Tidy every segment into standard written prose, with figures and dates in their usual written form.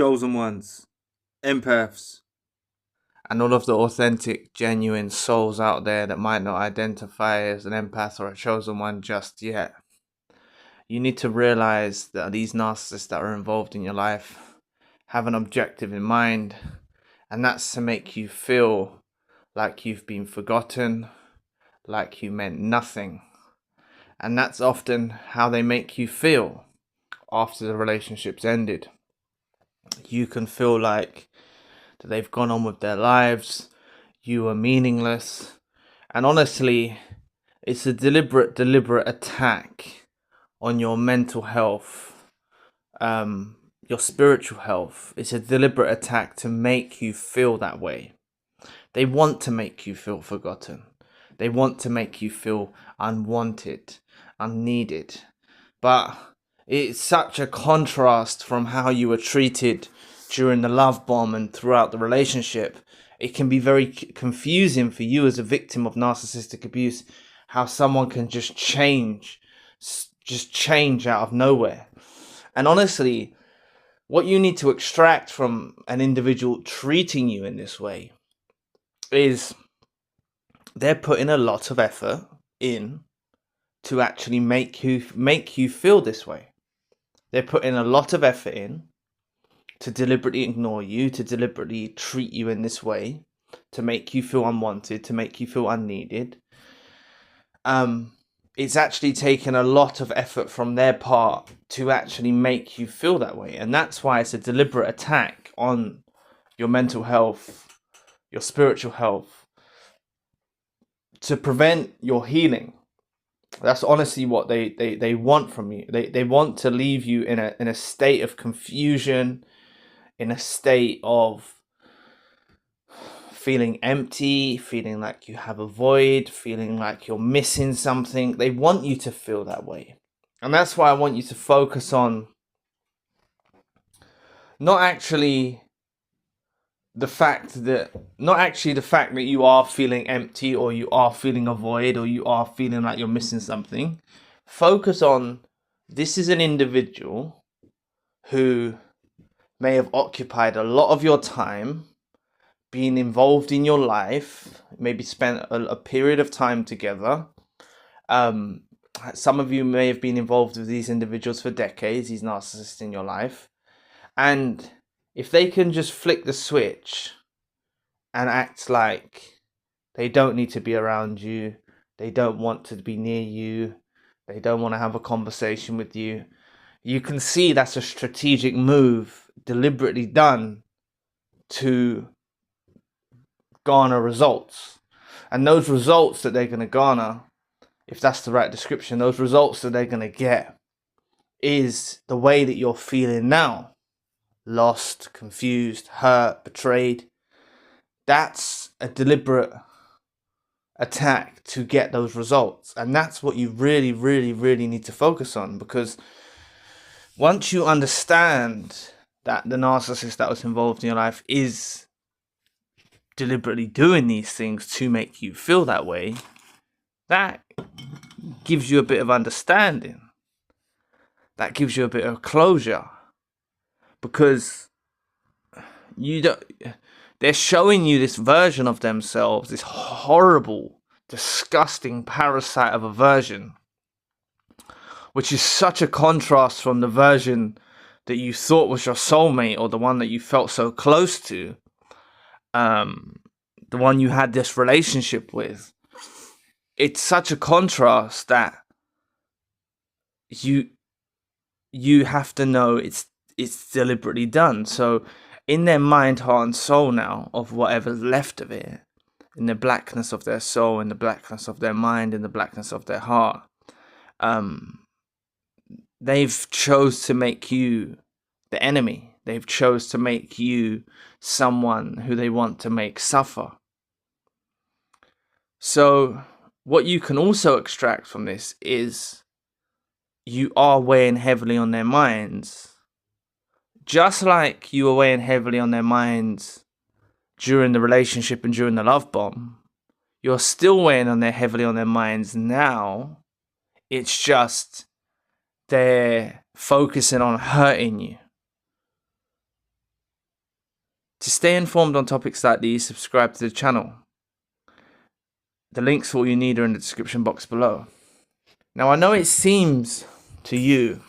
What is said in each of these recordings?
chosen ones, empaths, and all of the authentic, genuine souls out there that might not identify as an empath or a chosen one just yet. You need to realize that these narcissists that are involved in your life have an objective in mind, and that's to make you feel like you've been forgotten, like you meant nothing. And that's often how they make you feel after the relationship's ended. You can feel like that they've gone on with their lives, you are meaningless, and honestly, it's a deliberate attack on your mental health, your spiritual health. It's a deliberate attack to make you feel that way. They want to make you feel forgotten. They want to make you feel unwanted, unneeded. But it's such a contrast from how you were treated during the love bomb and throughout the relationship. It can be very confusing for you as a victim of narcissistic abuse, how someone can just change out of nowhere. And honestly, what you need to extract from an individual treating you in this way is they're putting a lot of effort in to actually make you feel this way. They're putting a lot of effort in to deliberately ignore you, to deliberately treat you in this way, to make you feel unwanted, to make you feel unneeded. It's actually taken a lot of effort from their part to actually make you feel that way. And that's why it's a deliberate attack on your mental health, your spiritual health, to prevent your healing. That's honestly what they want from you. They want to leave you in a state of confusion, in a state of feeling empty, feeling like you have a void, feeling like you're missing something. They want you to feel that way. And that's why I want you to focus on not actually the fact that you are feeling empty, or you are feeling a void, or you are feeling like you're missing something. Focus on, this is an individual who may have occupied a lot of your time, being involved in your life, maybe spent a period of time together. Some of you may have been involved with these individuals for decades, these narcissists in your life. And if they can just flick the switch and act like they don't need to be around you, they don't want to be near you, they don't want to have a conversation with you, you can see that's a strategic move deliberately done to garner results. And those results that they're going to garner, if that's the right description, those results that they're going to get is the way that you're feeling now. Lost, confused, hurt, betrayed. That's a deliberate attack to get those results. And that's what you really, really, really need to focus on. Because once you understand that the narcissist that was involved in your life is deliberately doing these things to make you feel that way, that gives you a bit of understanding. That gives you a bit of closure. Because they're showing you this version of themselves, this horrible, disgusting parasite of a version, which is such a contrast from the version that you thought was your soulmate, or the one that you felt so close to, the one you had this relationship with. It's such a contrast that you have to know it's deliberately done. So in their mind, heart and soul now, of whatever's left of it, in the blackness of their soul, in the blackness of their mind, in the blackness of their heart, they've chose to make you the enemy. They've chose to make you someone who they want to make suffer. So what you can also extract from this is you are weighing heavily on their minds. Just like you were weighing heavily on their minds during the relationship and during the love bomb, you're still weighing heavily on their minds now. It's just they're focusing on hurting you. To stay informed on topics like these, subscribe to the channel. The links for all you need are in the description box below. Now, I know it seems to you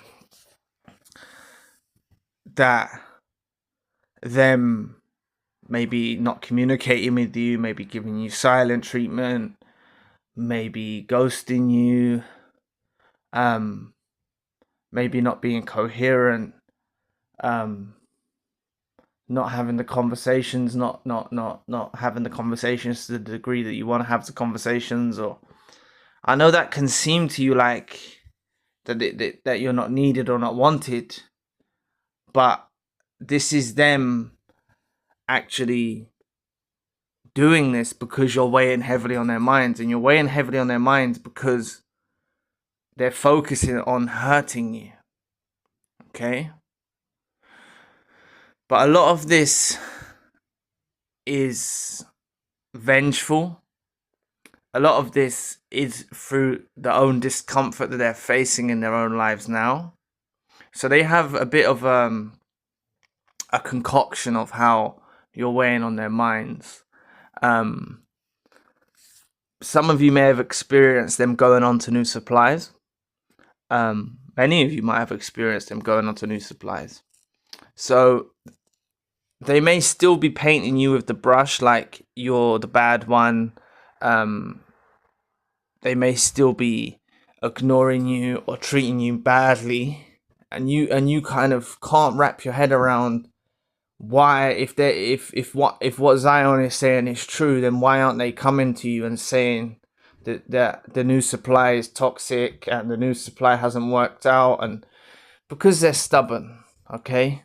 that them maybe not communicating with you, maybe giving you silent treatment, maybe ghosting you, maybe not being coherent, not having the conversations, not having the conversations to the degree that you want to have the conversations, or I know that can seem to you like that you're not needed or not wanted, but this is them actually doing this because you're weighing heavily on their minds, and you're weighing heavily on their minds because they're focusing on hurting you. Okay? But a lot of this is vengeful. A lot of this is through their own discomfort that they're facing in their own lives now. So they have a bit of a concoction of how you're weighing on their minds. Some of you may have experienced them going on to new supplies. Many of you might have experienced them going on to new supplies. So they may still be painting you with the brush like you're the bad one. They may still be ignoring you or treating you badly, and you kind of can't wrap your head around why, if what Zion is saying is true, then why aren't they coming to you and saying that the new supply is toxic and the new supply hasn't worked out? And because they're stubborn, okay?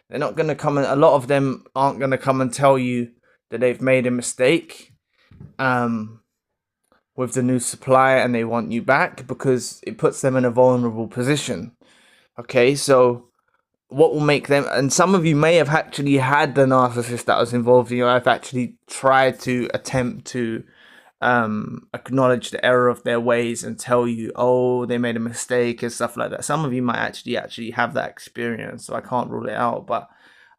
They're not going to come, and a lot of them aren't going to come and tell you that they've made a mistake with the new supply and they want you back, because it puts them in a vulnerable position. Okay, so what will make them, and some of you may have actually had the narcissist that was involved in your life actually tried to attempt to acknowledge the error of their ways and tell you, oh, they made a mistake and stuff like that. Some of you might actually have that experience, so I can't rule it out, but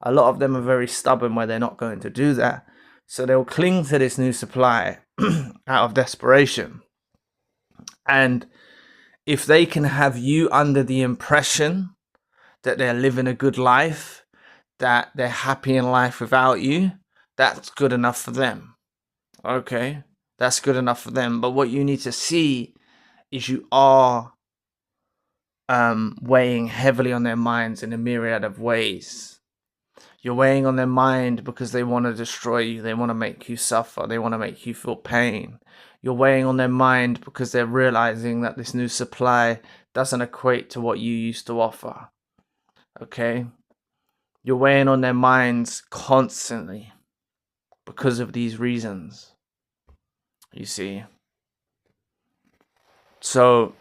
a lot of them are very stubborn where they're not going to do that. So they'll cling to this new supply out of desperation. And if they can have you under the impression that they're living a good life, that they're happy in life without you, that's good enough for them. Okay? That's good enough for them. But what you need to see is you are weighing heavily on their minds in a myriad of ways. You're weighing on their mind because they want to destroy you. They want to make you suffer. They want to make you feel pain. You're weighing on their mind because they're realizing that this new supply doesn't equate to what you used to offer. Okay? You're weighing on their minds constantly because of these reasons. You see, so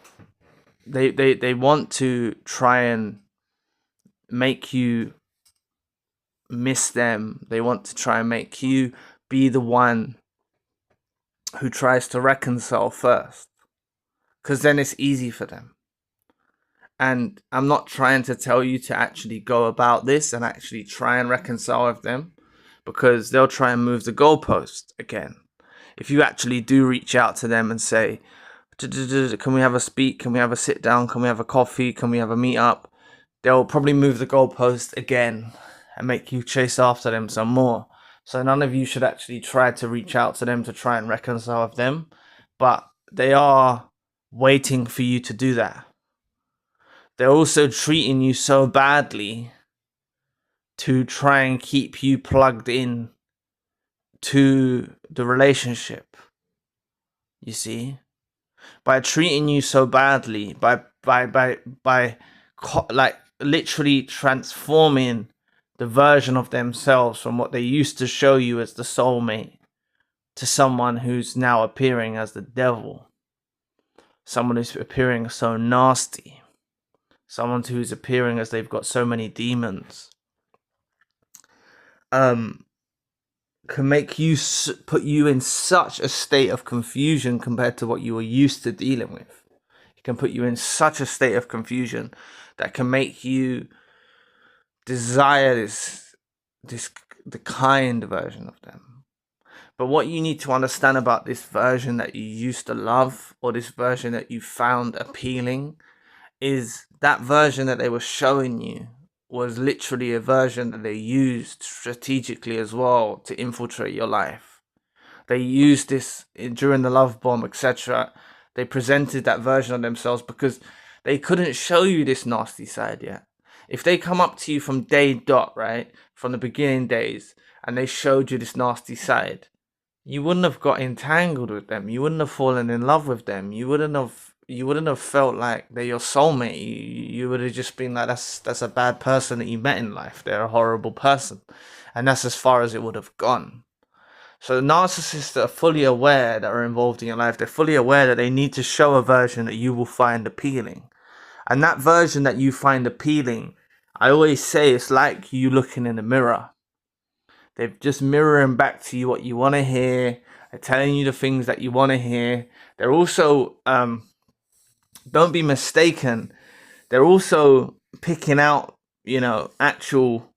they want to try and make you miss them. They want to try and make you be the one who tries to reconcile first, because then it's easy for them. And I'm not trying to tell you to actually go about this and actually try and reconcile with them, because they'll try and move the goalpost again. If you actually do reach out to them and say, can we have a speak? Can we have a sit down? Can we have a coffee? Can we have a meet up? They'll probably move the goalpost again and make you chase after them some more. So none of you should actually try to reach out to them to try and reconcile with them. But they are waiting for you to do that. They're also treating you so badly to try and keep you plugged in to the relationship. You see, by treating you so badly, by like literally transforming the version of themselves from what they used to show you as the soulmate to someone who's now appearing as the devil, someone who's appearing so nasty, someone who's appearing as they've got so many demons, can make you, put you in such a state of confusion compared to what you were used to dealing with. It can put you in such a state of confusion that can make you desire this the kind version of them. But what you need to understand about this version that you used to love, or this version that you found appealing, is that version that they were showing you was literally a version that they used strategically as well to infiltrate your life. They used this during the love bomb, etc. They presented that version of themselves because they couldn't show you this nasty side yet. If they come up to you from day dot, right, from the beginning days, and they showed you this nasty side, you wouldn't have got entangled with them. You wouldn't have fallen in love with them. You wouldn't have felt like they're your soulmate. You would have just been like, that's a bad person that you met in life. They're a horrible person. And that's as far as it would have gone. So narcissists that are fully aware that are involved in your life, they're fully aware that they need to show a version that you will find appealing. And that version that you find appealing, I always say it's like you looking in a mirror. They're just mirroring back to you what you want to hear. They're telling you the things that you want to hear. They're also, don't be mistaken, they're also picking out, actual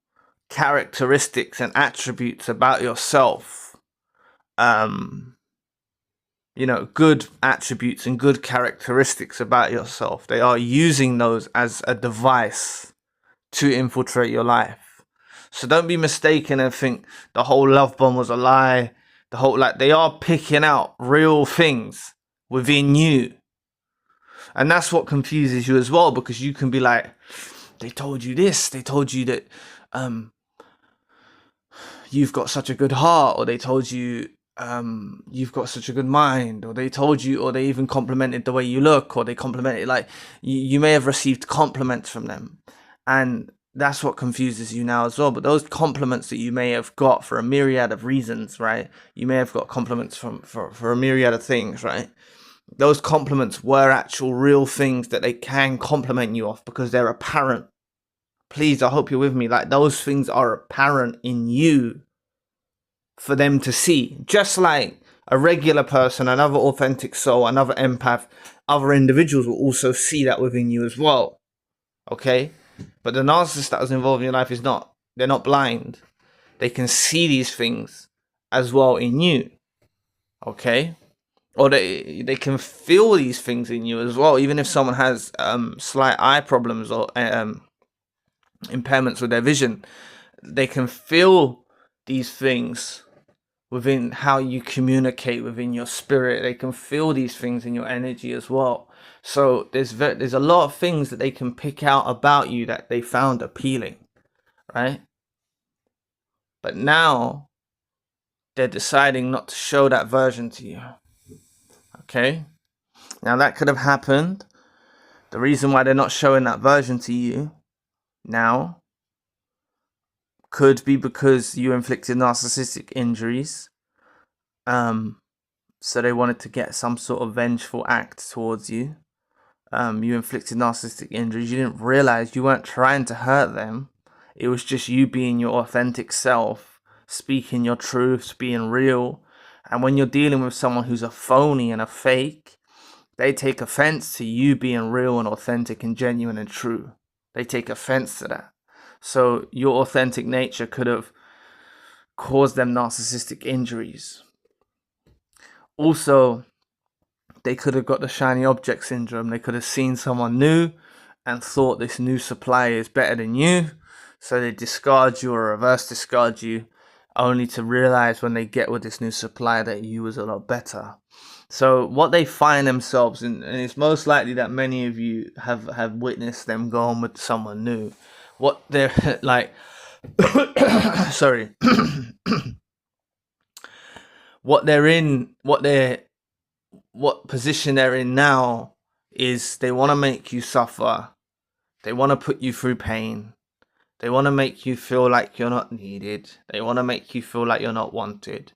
characteristics and attributes about yourself. Good attributes and good characteristics about yourself. They are using those as a device to infiltrate your life. So don't be mistaken and think the whole love bomb was a lie. They are picking out real things within you. And that's what confuses you as well, because you can be like, they told you this, they told you that you've got such a good heart, or they told you you've got such a good mind, or they told you, or they even complimented the way you look, or they complimented, like you may have received compliments from them, and that's what confuses you now as well. But those compliments that you may have got for a myriad of reasons, right? You may have got compliments for a myriad of things, right? Those compliments were actual real things that they can compliment you off because they're apparent. Please, I hope you're with me. Like, those things are apparent in you for them to see. Just like a regular person, another authentic soul, another empath, other individuals will also see that within you as well. Okay? But the narcissist that was involved in your life is not. They're not blind. They can see these things as well in you. Okay? Or they can feel these things in you as well. Even if someone has slight eye problems or impairments with their vision, they can feel these things within how you communicate within your spirit. They can feel these things in your energy as well. So there's a lot of things that they can pick out about you that they found appealing, right? But now they're deciding not to show that version to you. Okay? Now that could have happened. The reason why they're not showing that version to you now could be because you inflicted narcissistic injuries. So they wanted to get some sort of vengeful act towards you. You inflicted narcissistic injuries. You didn't realize you weren't trying to hurt them. It was just you being your authentic self, speaking your truths, being real. And when you're dealing with someone who's a phony and a fake, they take offense to you being real and authentic and genuine and true. They take offense to that. So your authentic nature could have caused them narcissistic injuries. Also, they could have got the shiny object syndrome. They could have seen someone new and thought this new supply is better than you. So they discard you or reverse discard you, only to realize when they get with this new supply that you was a lot better. So what they find themselves in, and it's most likely that many of you have witnessed them going with someone new. What they're like, sorry, what they're in, what position they're in now is they want to make you suffer. They want to put you through pain. They want to make you feel like you're not needed. They want to make you feel like you're not wanted.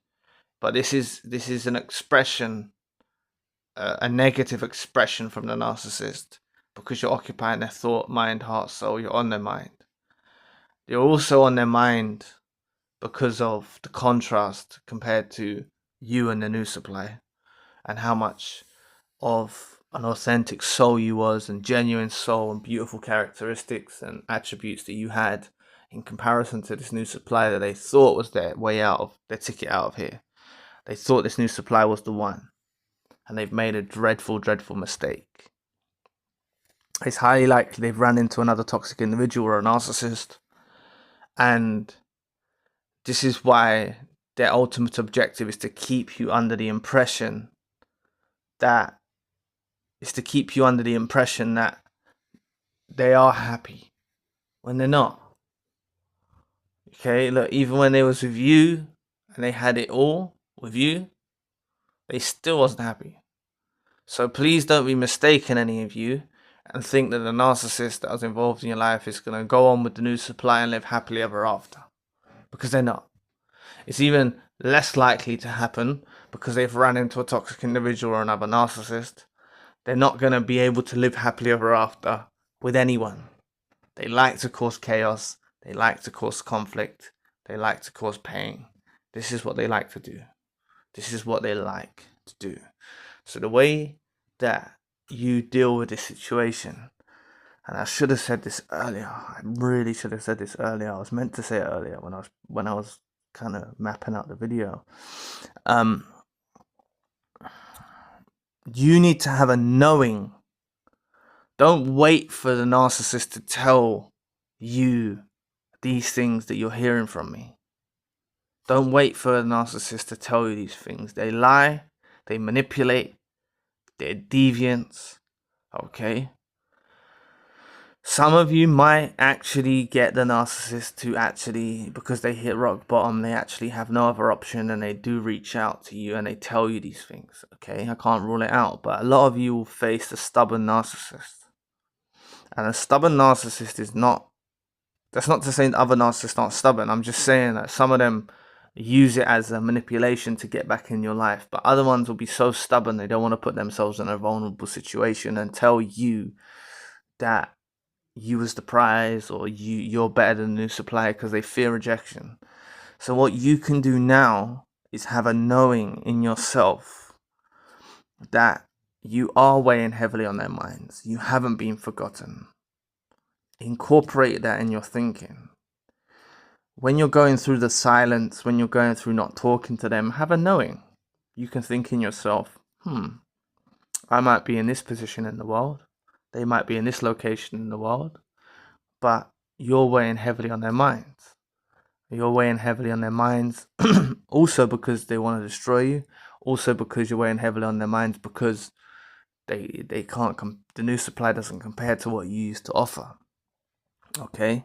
But this is an expression, a negative expression from the narcissist, because you're occupying their thought, mind, heart, soul. You're on their mind. You're also on their mind because of the contrast compared to you and the new supply, and how much of an authentic soul you was, and genuine soul and beautiful characteristics and attributes that you had in comparison to this new supply that they thought was their way out of their ticket out of here. They thought this new supply was the one, and they've made a dreadful, dreadful mistake. It's highly likely they've run into another toxic individual or a narcissist, and this is why their ultimate objective is to keep you under the impression that they are happy when they're not. Okay, look, even when they was with you and they had it all with you, they still wasn't happy. So please don't be mistaken, any of you, and think that the narcissist that was involved in your life is going to go on with the new supply and live happily ever after. Because they're not. It's even less likely to happen because they've run into a toxic individual or another narcissist. They're not going to be able to live happily ever after with anyone. They like to cause chaos. They like to cause conflict. They like to cause pain. This is what they like to do. This is what they like to do. So the way that you deal with this situation, and I should have said this earlier. I really should have said this earlier. I was meant to say it earlier when I was kind of mapping out the video. You need to have a knowing. Don't wait for the narcissist to tell you these things that you're hearing from me. Don't wait for a narcissist to tell you these things. They lie, they manipulate, they're deviants, okay? Some of you might actually get the narcissist to actually, because they hit rock bottom, they actually have no other option and they do reach out to you and they tell you these things, okay? I can't rule it out, but a lot of you will face a stubborn narcissist. And a stubborn narcissist is not, that's not to say that other narcissists aren't stubborn. I'm just saying that some of them use it as a manipulation to get back in your life. But other ones will be so stubborn they don't want to put themselves in a vulnerable situation and tell you that you was the prize or you're better than the new supplier because they fear rejection. So what you can do now is have a knowing in yourself that you are weighing heavily on their minds. You haven't been forgotten. Incorporate that in your thinking. When you're going through the silence, when you're going through not talking to them, have a knowing. You can think in yourself, I might be in this position in the world. They might be in this location in the world. But you're weighing heavily on their minds. You're weighing heavily on their minds also because they want to destroy you. Also because you're weighing heavily on their minds because they can't, the new supply doesn't compare to what you used to offer. Okay?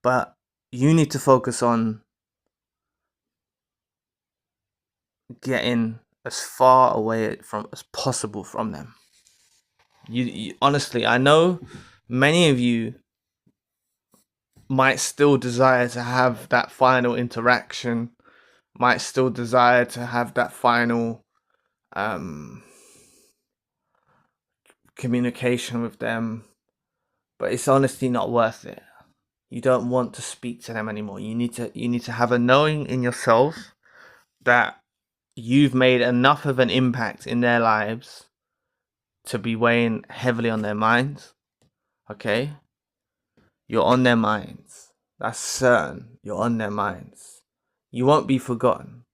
But you need to focus on getting as far away as possible from them. You honestly, I know many of you might still desire to have that final interaction, might still desire to have that final communication with them, but it's honestly not worth it. You don't want to speak to them anymore. You need to have a knowing in yourself that you've made enough of an impact in their lives to be weighing heavily on their minds. Okay? You're on their minds. That's certain. You're on their minds. You won't be forgotten.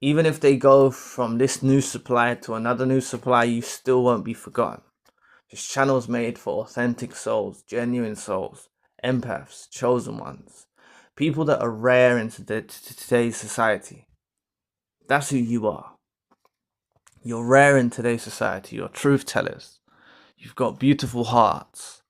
Even if they go from this new supply to another new supply, you still won't be forgotten. This channel's made for authentic souls, genuine souls, empaths, chosen ones, people that are rare in today's society. That's who you are. You're rare in today's society. You're truth tellers. You've got beautiful hearts.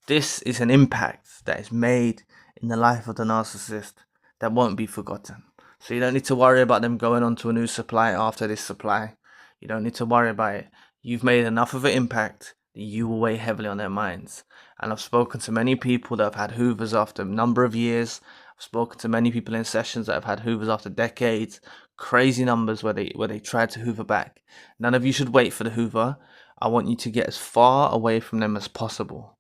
This is an impact that is made in the life of the narcissist that won't be forgotten. So you don't need to worry about them going on to a new supply after this supply. You don't need to worry about it. You've made enough of an impact that you will weigh heavily on their minds. And I've spoken to many people that have had hoovers after a number of years. I've spoken to many people in sessions that have had hoovers after decades. Crazy numbers where they tried to hoover back. None of you should wait for the hoover. I want you to get as far away from them as possible.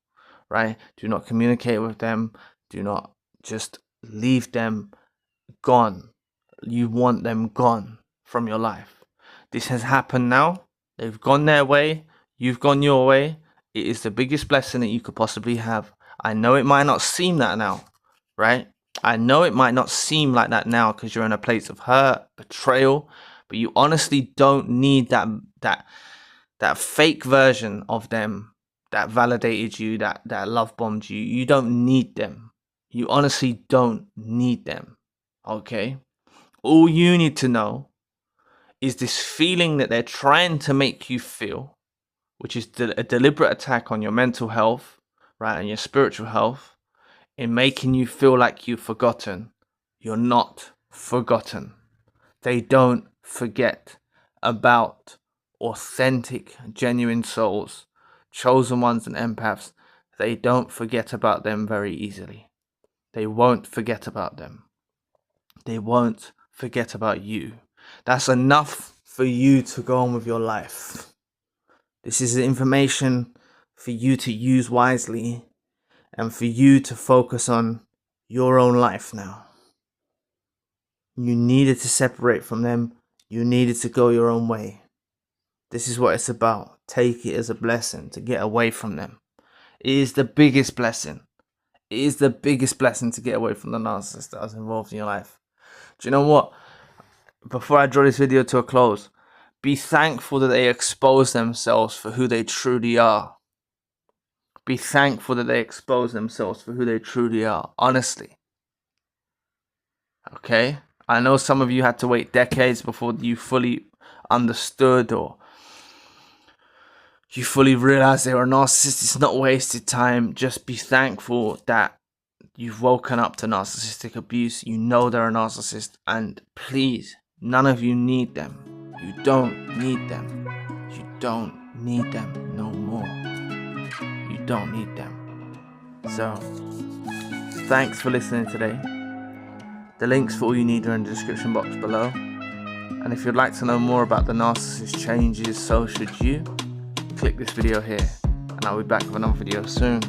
Right? Do not communicate with them. Do not just leave them gone. You want them gone from your life. This has happened now. They've gone their way. You've gone your way. It is the biggest blessing that you could possibly have. I know it might not seem that now. right? I know it might not seem like that now because you're in a place of hurt, betrayal, but you honestly don't need that fake version of them that validated you, that love bombed you. You don't need them. You honestly don't need them. Okay? All you need to know is this feeling that they're trying to make you feel, which is a deliberate attack on your mental health, right, and your spiritual health, in making you feel like you've forgotten. You're not forgotten. They don't forget about authentic, genuine souls, chosen ones and empaths. They don't forget about them very easily. They won't forget about them. They won't forget about you. That's enough for you to go on with your life. This is information for you to use wisely and for you to focus on your own life now. You needed to separate from them. You needed to go your own way. This is what it's about. Take it as a blessing to get away from them. It is the biggest blessing. It is the biggest blessing to get away from the narcissist that was involved in your life. Do you know what? Before I draw this video to a close, be thankful that they expose themselves for who they truly are. Be thankful that they expose themselves for who they truly are. Honestly. Okay? I know some of you had to wait decades before you fully understood or you fully realized they were a narcissist. It's not wasted time. Just be thankful that you've woken up to narcissistic abuse. You know they're a narcissist. And please, none of you need them. You don't need them. You don't need them no more. You don't need them. So, thanks for listening today. The links for all you need are in the description box below. And if you'd like to know more about the narcissist changes, so should you. Click this video here. And I'll be back with another video soon.